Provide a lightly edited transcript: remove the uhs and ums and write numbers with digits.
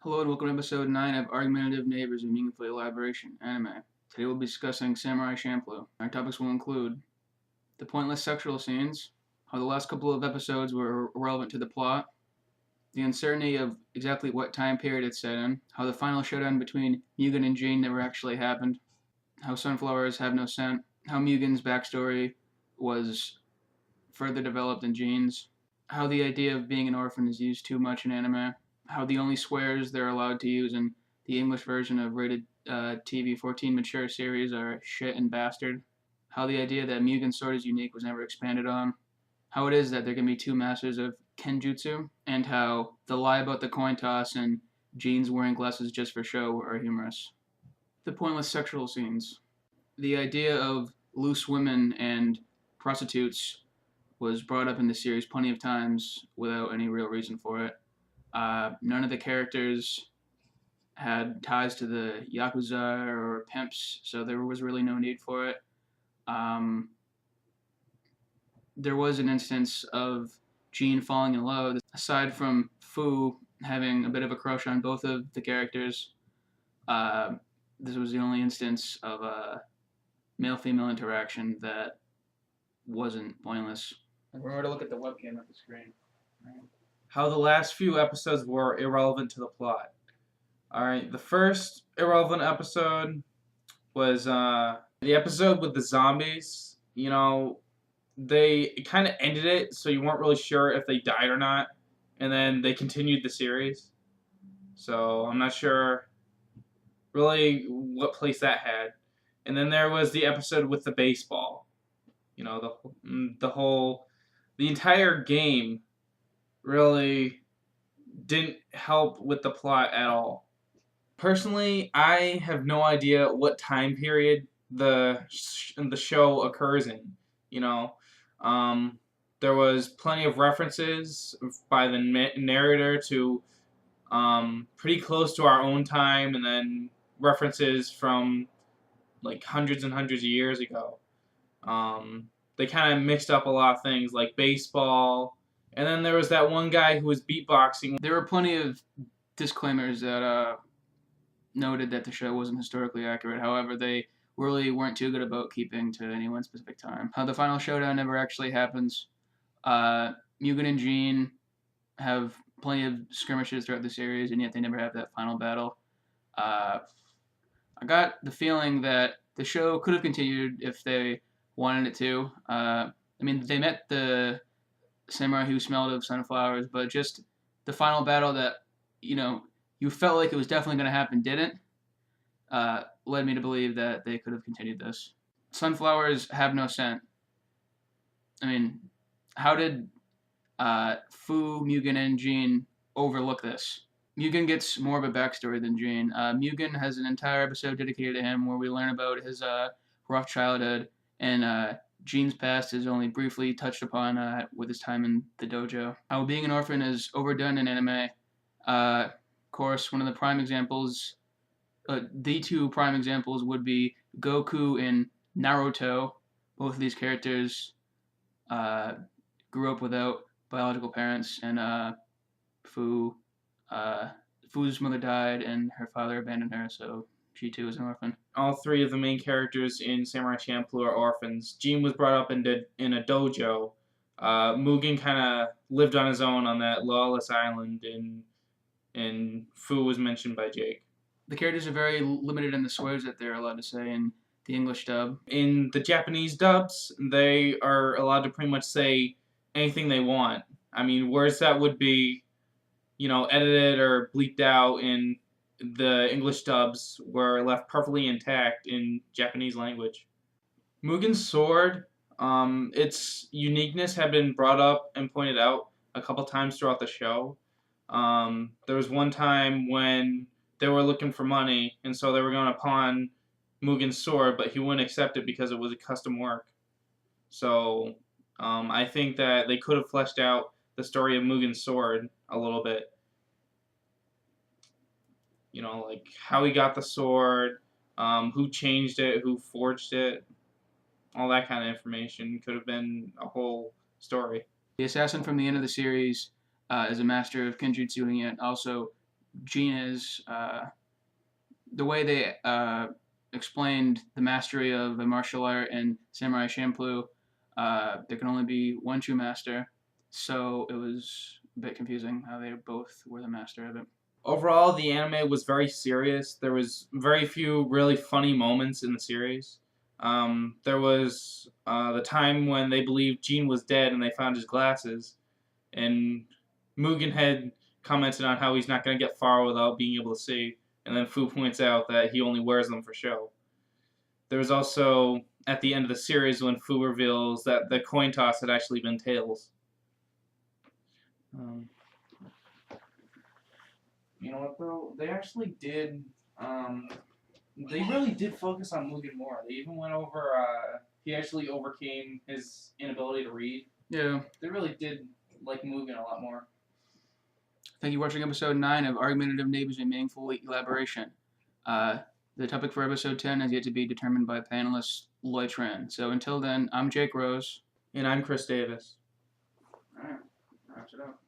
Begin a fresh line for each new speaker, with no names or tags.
Hello and welcome to episode 9 of Argumentative Neighbors and Meaningful Elaboration, A.N.I.M.E. Today we'll be discussing Samurai Champloo. Our topics will include the pointless sexual scenes, how the last couple of episodes were irrelevant to the plot, the uncertainty of exactly what time period it's set in, how the final showdown between Mugen and Jean never actually happened, how sunflowers have no scent, how Mugen's backstory was further developed in Jean's, how the idea of being an orphan is used too much in anime, how the only swears they're allowed to use in the English version of rated TV 14 mature series are shit and bastard, how the idea that Mugen's sword is unique was never expanded on, how it is that there can be two masters of Kenjutsu, and how the lie about the coin toss and Jeans wearing glasses just for show are humorous. The pointless sexual scenes. The idea of loose women and prostitutes was brought up in the series plenty of times without any real reason for it. None of the characters had ties to the Yakuza or pimps, so there was really no need for it. There was an instance of Jean falling in love. Aside from Fu having a bit of a crush on both of the characters, this was the only instance of a male-female interaction that wasn't pointless. Remember to look at the webcam at the screen. Right.
How the last few episodes were irrelevant to the plot. Alright, the first irrelevant episode was the episode with the zombies. You know, they kind of ended it, so you weren't really sure if they died or not. And then they continued the series. So I'm not sure really what place that had. And then there was the episode with the baseball. You know, the entire game really didn't help with the plot at all. Personally, I have no idea what time period the show occurs in. You know, there was plenty of references by the narrator to pretty close to our own time, and then references from like hundreds and hundreds of years ago. They kind of mixed up a lot of things like baseball. And then there was that one guy who was beatboxing.
There were plenty of disclaimers that noted that the show wasn't historically accurate. However, they really weren't too good about keeping to any one specific time. How the final showdown never actually happens. Mugen and Jean have plenty of skirmishes throughout the series, and yet they never have that final battle. I got the feeling that the show could have continued if they wanted it to. They met the samurai who smelled of sunflowers, but just the final battle that, you felt like it was definitely going to happen didn't, led me to believe that they could have continued this. Sunflowers have no scent. How did Fu, Mugen, and Jean overlook this? Mugen gets more of a backstory than Jean. Mugen has an entire episode dedicated to him where we learn about his rough childhood, and Jean's past is only briefly touched upon with his time in the dojo. How being an orphan is overdone in anime. Of course, one of the prime examples, the two prime examples would be Goku and Naruto. Both of these characters grew up without biological parents, and Fu's mother died and her father abandoned her, so she too is an orphan.
All three of the main characters in Samurai Champloo are orphans. Jean was brought up in a dojo. Mugen kind of lived on his own on that lawless island, and Fu was mentioned by Jake.
The characters are very limited in the swears that they're allowed to say in the English dub.
In the Japanese dubs, they are allowed to pretty much say anything they want. Words that would be, edited or bleeped out in the English dubs were left perfectly intact in Japanese language. Mugen's sword, its uniqueness had been brought up and pointed out a couple times throughout the show. There was one time when they were looking for money, and so they were going to pawn Mugen's sword, but he wouldn't accept it because it was a custom work. So I think that they could have fleshed out the story of Mugen's sword a little bit. Like how he got the sword, who changed it, who forged it, all that kind of information could have been a whole story.
The assassin from the end of the series is a master of Kenjutsu, and yet also Gene is. The way they explained the mastery of a martial art in Samurai Champloo, there can only be one true master. So it was a bit confusing how they both were the master of it.
Overall, the anime was very serious. There was very few really funny moments in the series. There was the time when they believed Gene was dead and they found his glasses, and Mugen had commented on how he's not going to get far without being able to see, and then Fu points out that he only wears them for show. There was also, at the end of the series, when Fu reveals that the coin toss had actually been tails. You know what, though? They actually did. They really did focus on Mugen more. They even went over. He actually overcame his inability to read.
Yeah.
They really did like Mugen a lot more.
Thank you for watching episode 9 of Argumentative Neighbors and Meaningful Elaboration. The topic for episode 10 has yet to be determined by panelist Tran. So until then, I'm Jake Rose.
And I'm Chris Davis.
Alright, wraps it up.